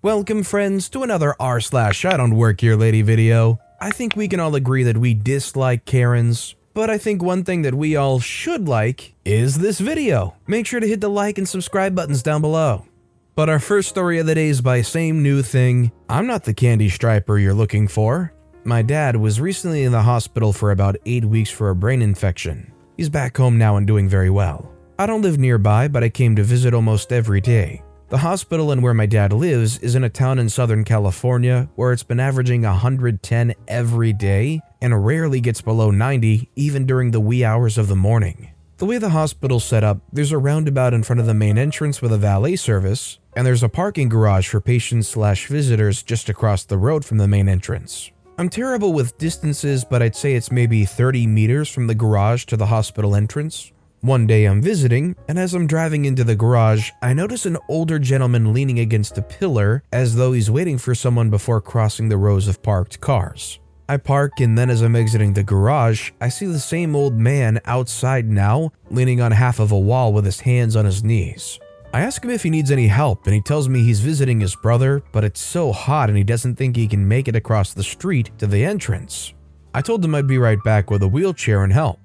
Welcome friends to another r/I-don't-work-here-lady video. I think we can all agree that we dislike Karens, but I think one thing that we all should like is this video. Make sure to hit the like and subscribe buttons down below. But our first story of the day is by Same New Thing. I'm not the candy striper you're looking for. My dad was recently in the hospital for about 8 weeks for a brain infection. He's back home now and doing very well. I don't live nearby, but I came to visit almost every day. The hospital and where my dad lives is in a town in Southern California where it's been averaging 110 every day and rarely gets below 90 even during the wee hours of the morning. The way the hospital's set up, there's a roundabout in front of the main entrance with a valet service, and there's a parking garage for patients/visitors just across the road from the main entrance. I'm terrible with distances, but I'd say it's maybe 30 meters from the garage to the hospital entrance. One day I'm visiting, and as I'm driving into the garage, I notice an older gentleman leaning against a pillar as though he's waiting for someone before crossing the rows of parked cars. I park, and then as I'm exiting the garage, I see the same old man outside now, leaning on half of a wall with his hands on his knees. I ask him if he needs any help, and he tells me he's visiting his brother, but it's so hot and he doesn't think he can make it across the street to the entrance. I told him I'd be right back with a wheelchair and help.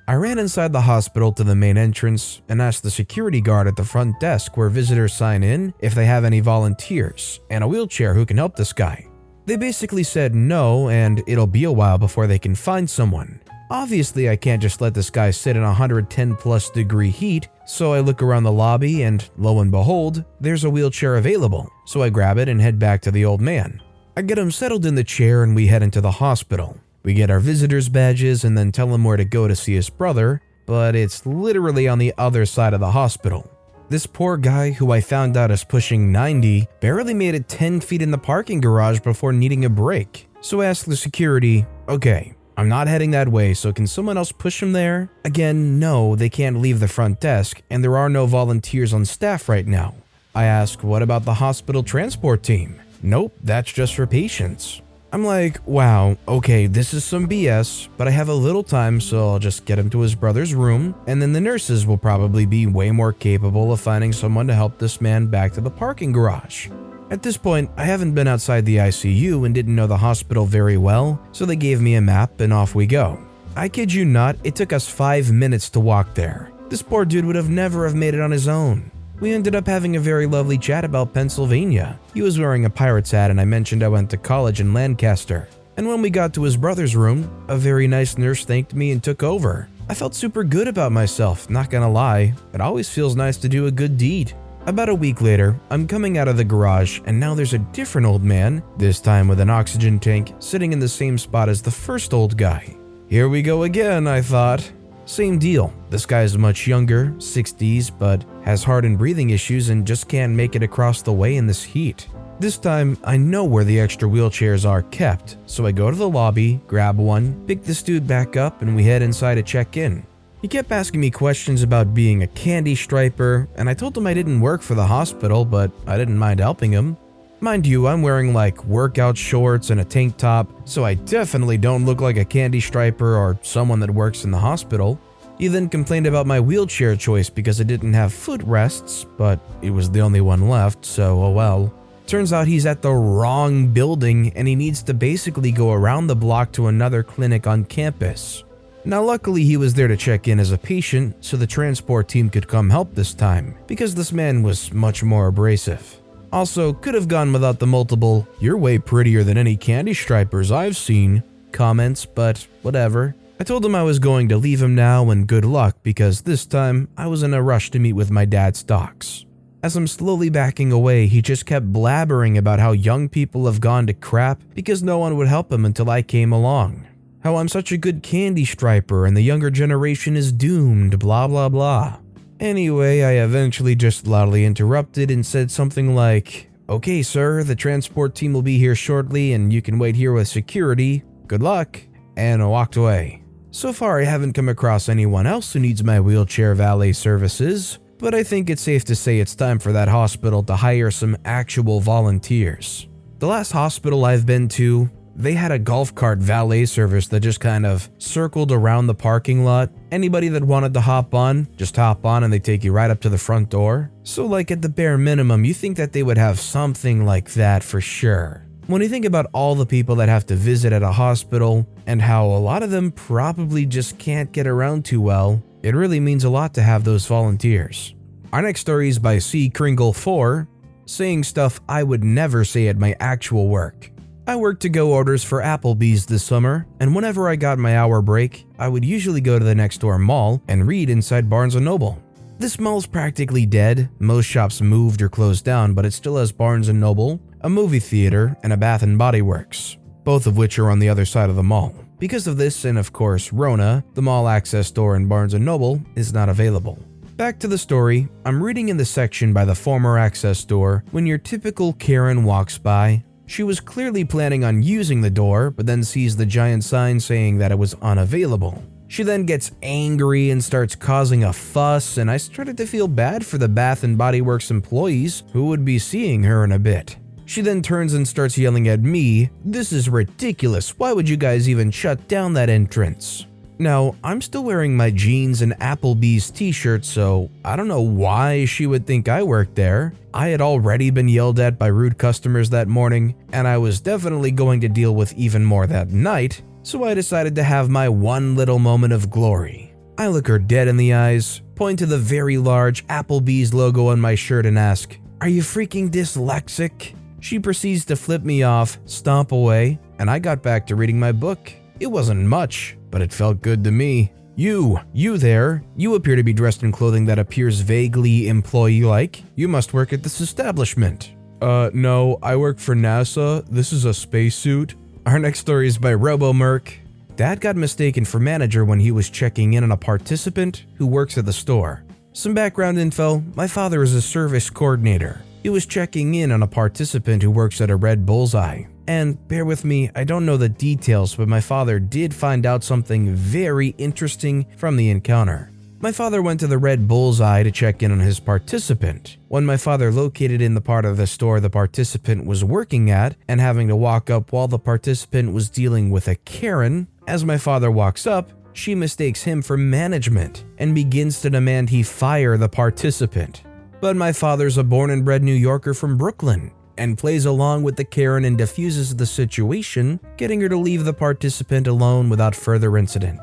I ran inside the hospital to the main entrance and asked the security guard at the front desk where visitors sign in if they have any volunteers and a wheelchair who can help this guy. They basically said no and it'll be a while before they can find someone. Obviously, I can't just let this guy sit in 110 plus degree heat, so I look around the lobby and lo and behold, there's a wheelchair available, so I grab it and head back to the old man. I get him settled in the chair and we head into the hospital. We get our visitor's badges and then tell him where to go to see his brother, but it's literally on the other side of the hospital. This poor guy, who I found out is pushing 90, barely made it 10 feet in the parking garage before needing a break. So I asked the security, okay, I'm not heading that way, so can someone else push him there? Again, no, they can't leave the front desk, and there are no volunteers on staff right now. I ask, what about the hospital transport team? Nope, that's just for patients. I'm like, wow, okay, this is some BS, but I have a little time, so I'll just get him to his brother's room, and then the nurses will probably be way more capable of finding someone to help this man back to the parking garage. At this point, I haven't been outside the ICU and didn't know the hospital very well, so they gave me a map and off we go. I kid you not, it took us 5 minutes to walk there. This poor dude would have never made it on his own. We ended up having a very lovely chat about Pennsylvania. He was wearing a Pirates hat and I mentioned I went to college in Lancaster. And when we got to his brother's room, a very nice nurse thanked me and took over. I felt super good about myself, not gonna lie. It always feels nice to do a good deed. About a week later, I'm coming out of the garage and now there's a different old man, this time with an oxygen tank, sitting in the same spot as the first old guy. Here we go again, I thought. Same deal. This guy is much younger, 60s, but has heart and breathing issues and just can't make it across the way in this heat. This time, I know where the extra wheelchairs are kept, so I go to the lobby, grab one, pick this dude back up, and we head inside to check in. He kept asking me questions about being a candy striper, and I told him I didn't work for the hospital, but I didn't mind helping him. Mind you, I'm wearing like workout shorts and a tank top, so I definitely don't look like a candy striper or someone that works in the hospital. He then complained about my wheelchair choice because it didn't have footrests, but it was the only one left, so oh well. Turns out he's at the wrong building and he needs to basically go around the block to another clinic on campus. Now luckily he was there to check in as a patient, so the transport team could come help this time, because this man was much more abrasive. Also, could have gone without the multiple, "You're way prettier than any candy stripers I've seen" comments, but whatever. I told him I was going to leave him now and good luck because this time I was in a rush to meet with my dad's docs. As I'm slowly backing away, he just kept blabbering about how young people have gone to crap because no one would help him until I came along. How I'm such a good candy striper and the younger generation is doomed, blah blah blah. Anyway, I eventually just loudly interrupted and said something like, "Okay sir, the transport team will be here shortly and you can wait here with security. Good luck," and I walked away. So far I haven't come across anyone else who needs my wheelchair valet services, but I think it's safe to say it's time for that hospital to hire some actual volunteers. The last hospital I've been to, they had a golf cart valet service that just kind of circled around the parking lot, Anybody that wanted to hop on, just hop on and they take you right up to the front door. So like at the bare minimum, you think that they would have something like that for sure. When you think about all the people that have to visit at a hospital and how a lot of them probably just can't get around too well, it really means a lot to have those volunteers. Our next story is by C. Kringle4, saying stuff I would never say at my actual work. I worked to-go orders for Applebee's this summer, and whenever I got my hour break, I would usually go to the next door mall and read inside Barnes & Noble. This mall's practically dead, most shops moved or closed down, but it still has Barnes & Noble, a movie theater, and a Bath & Body Works, both of which are on the other side of the mall. Because of this, and of course Rona, the mall access store in Barnes & Noble is not available. Back to the story, I'm reading in the section by the former access store when your typical Karen walks by. She was clearly planning on using the door, but then sees the giant sign saying that it was unavailable. She then gets angry and starts causing a fuss, and I started to feel bad for the Bath & Body Works employees who would be seeing her in a bit. She then turns and starts yelling at me, "This is ridiculous, why would you guys even shut down that entrance?" Now, I'm still wearing my jeans and Applebee's t-shirt, so I don't know why she would think I worked there. I had already been yelled at by rude customers that morning, and I was definitely going to deal with even more that night, so I decided to have my one little moment of glory. I look her dead in the eyes, point to the very large Applebee's logo on my shirt and ask, "Are you freaking dyslexic?" She proceeds to flip me off, stomp away, and I got back to reading my book. It wasn't much, but it felt good to me. You there, you appear to be dressed in clothing that appears vaguely employee-like. You must work at this establishment. No, I work for NASA. This is a spacesuit. Our next story is by RoboMerc. Dad got mistaken for manager when he was checking in on a participant who works at the store. Some background info, my father is a service coordinator. He was checking in on a participant who works at a Red Bullseye. And bear with me, I don't know the details, but my father did find out something very interesting from the encounter. My father went to the Red Bullseye to check in on his participant. When my father located in the part of the store the participant was working at and having to walk up while the participant was dealing with a Karen, as my father walks up, she mistakes him for management and begins to demand he fire the participant. But my father's a born and bred New Yorker from Brooklyn and plays along with the Karen and diffuses the situation, getting her to leave the participant alone without further incident.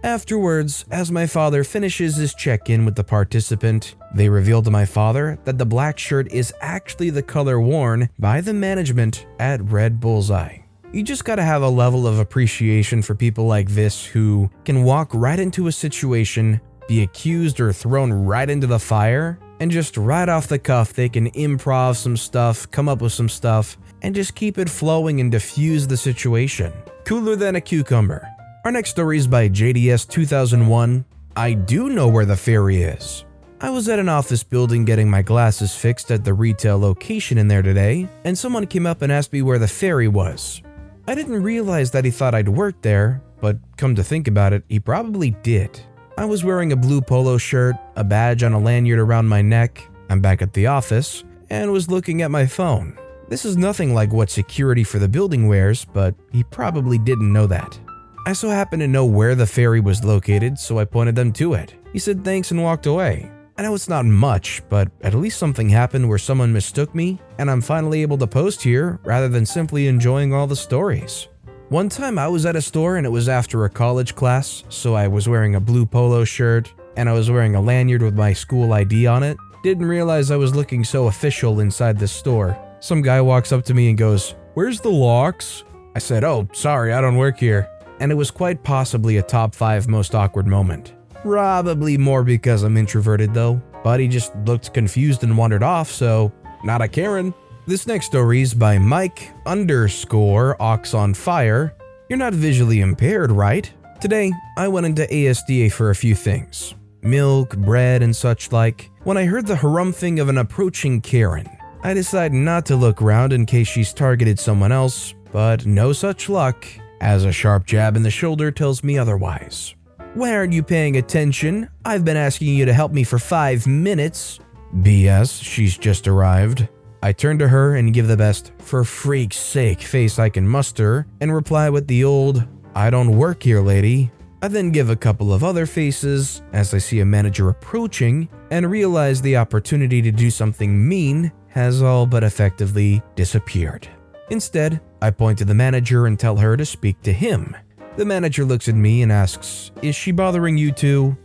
Afterwards, as my father finishes his check-in with the participant, they reveal to my father that the black shirt is actually the color worn by the management at Red Bullseye. You just gotta have a level of appreciation for people like this who can walk right into a situation, be accused or thrown right into the fire, and just right off the cuff they can improv some stuff, come up with some stuff, and just keep it flowing and diffuse the situation. Cooler than a cucumber. Our next story is by JDS 2001. I do know where the ferry is. I was at an office building getting my glasses fixed at the retail location in there today, and someone came up and asked me where the ferry was. I didn't realize that he thought I'd worked there, but come to think about it, he probably did. I was wearing a blue polo shirt, a badge on a lanyard around my neck, I'm back at the office, and was looking at my phone. This is nothing like what security for the building wears, but he probably didn't know that. I so happened to know where the ferry was located, so I pointed them to it. He said thanks and walked away. I know it's not much, but at least something happened where someone mistook me, and I'm finally able to post here rather than simply enjoying all the stories. One time I was at a store and it was after a college class, so I was wearing a blue polo shirt and I was wearing a lanyard with my school ID on it. Didn't realize I was looking so official inside the store. Some guy walks up to me and goes, "Where's the locks?" I said, "Oh, sorry, I don't work here." And it was quite possibly a top 5 most awkward moment. Probably more because I'm introverted though, but he just looked confused and wandered off, so not a Karen. This next story is by Mike_OxOnFire. You're not visually impaired, right? Today, I went into ASDA for a few things. Milk, bread, and such like. When I heard the harumphing of an approaching Karen, I decided not to look around in case she's targeted someone else, but no such luck, as a sharp jab in the shoulder tells me otherwise. "Why aren't you paying attention? I've been asking you to help me for 5 minutes. BS, she's just arrived. I turn to her and give the best "for freak's sake" face I can muster and reply with the old "I don't work here, lady." I then give a couple of other faces as I see a manager approaching and realize the opportunity to do something mean has all but effectively disappeared. Instead, I point to the manager and tell her to speak to him. The manager looks at me and asks, "Is she bothering you too?"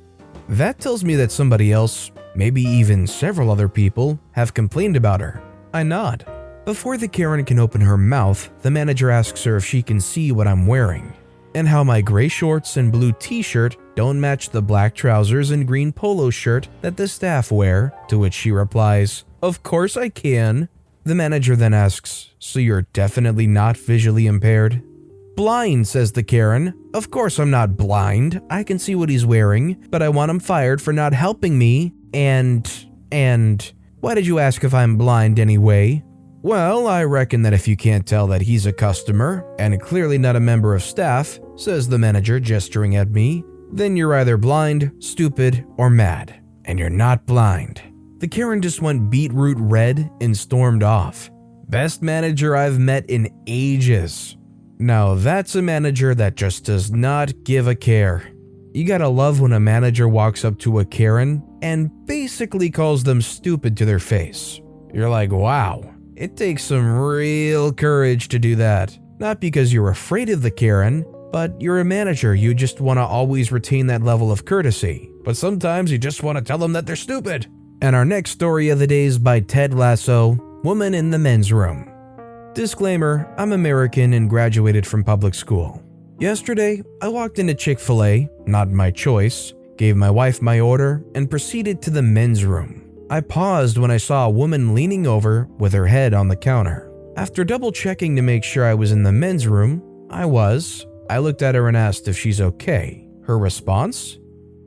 That tells me that somebody else, maybe even several other people, have complained about her. I nod. Before the Karen can open her mouth, the manager asks her if she can see what I'm wearing, and how my gray shorts and blue t-shirt don't match the black trousers and green polo shirt that the staff wear, to which she replies, "Of course I can." The manager then asks, "So you're definitely not visually impaired?" "Blind," says the Karen. "Of course I'm not blind. I can see what he's wearing, but I want him fired for not helping me, and why did you ask if I'm blind anyway?" "Well, I reckon that if you can't tell that he's a customer, and clearly not a member of staff," says the manager, gesturing at me, "then you're either blind, stupid, or mad. And you're not blind." The Karen just went beetroot red and stormed off. Best manager I've met in ages. Now that's a manager that just does not give a care. You gotta love when a manager walks up to a Karen and basically calls them stupid to their face. You're like, wow, it takes some real courage to do that. Not because you're afraid of the Karen, but you're a manager, you just want to always retain that level of courtesy. But sometimes you just want to tell them that they're stupid. And our next story of the day is by Ted Lasso, Woman in the Men's Room. Disclaimer, I'm American and graduated from public school. Yesterday, I walked into Chick-fil-A, not my choice, gave my wife my order, and proceeded to the men's room. I paused when I saw a woman leaning over with her head on the counter. After double checking to make sure I was in the men's room, I was. I looked at her and asked if she's okay. Her response?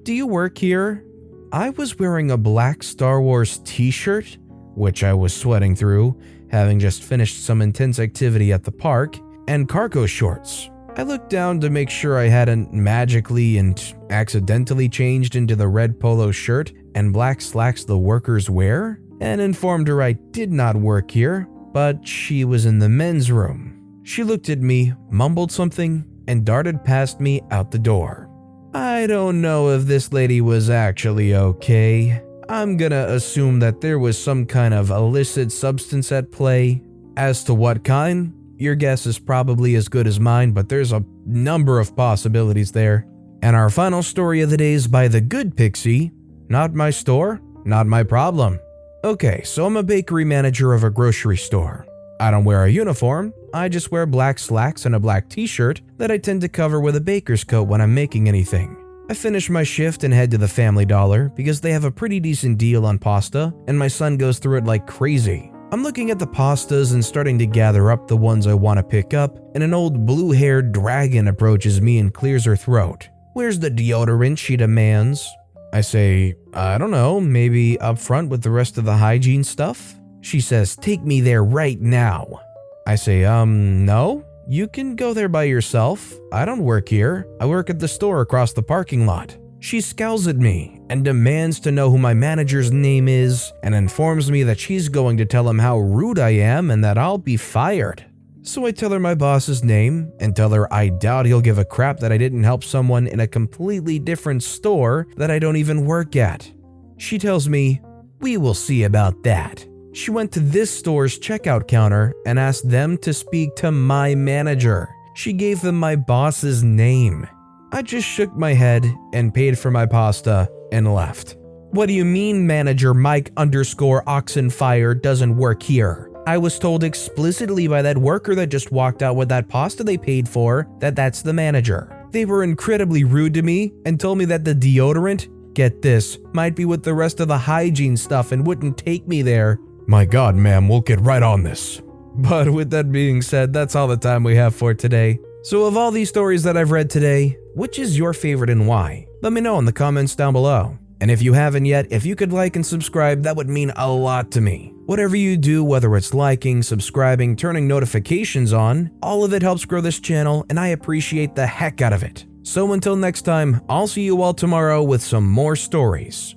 "Do you work here?" I was wearing a black Star Wars t-shirt, which I was sweating through, having just finished some intense activity at the park, and cargo shorts. I looked down to make sure I hadn't magically and accidentally changed into the red polo shirt and black slacks the workers wear, and informed her I did not work here, but she was in the men's room. She looked at me, mumbled something, and darted past me out the door. I don't know if this lady was actually okay. I'm gonna assume that there was some kind of illicit substance at play. As to what kind, your guess is probably as good as mine, but there's a number of possibilities there. And our final story of the day is by The Good Pixie. Not my store, not my problem. Okay, so I'm a bakery manager of a grocery store. I don't wear a uniform, I just wear black slacks and a black t-shirt that I tend to cover with a baker's coat when I'm making anything. I finish my shift and head to the Family Dollar because they have a pretty decent deal on pasta, and my son goes through it like crazy. I'm looking at the pastas and starting to gather up the ones I want to pick up, and an old blue-haired dragon approaches me and clears her throat. "Where's the deodorant?" she demands. I say, "I don't know, maybe up front with the rest of the hygiene stuff?" She says, "Take me there right now." I say, no, you can go there by yourself. I don't work here. I work at the store across the parking lot. She scowls at me and demands to know who my manager's name is and informs me that she's going to tell him how rude I am and that I'll be fired. So I tell her my boss's name and tell her I doubt he'll give a crap that I didn't help someone in a completely different store that I don't even work at. She tells me, "We will see about that." She went to this store's checkout counter and asked them to speak to my manager. She gave them my boss's name. I just shook my head and paid for my pasta and left. "What do you mean manager Mike_Oxenfire doesn't work here? I was told explicitly by that worker that just walked out with that pasta they paid for that that's the manager. They were incredibly rude to me and told me that the deodorant, get this, might be with the rest of the hygiene stuff and wouldn't take me there." My God, ma'am, we'll get right on this. But with that being said, that's all the time we have for today. So of all these stories that I've read today, which is your favorite and why? Let me know in the comments down below. And if you haven't yet, if you could like and subscribe, that would mean a lot to me. Whatever you do, whether it's liking, subscribing, turning notifications on, all of it helps grow this channel and I appreciate the heck out of it. So until next time, I'll see you all tomorrow with some more stories.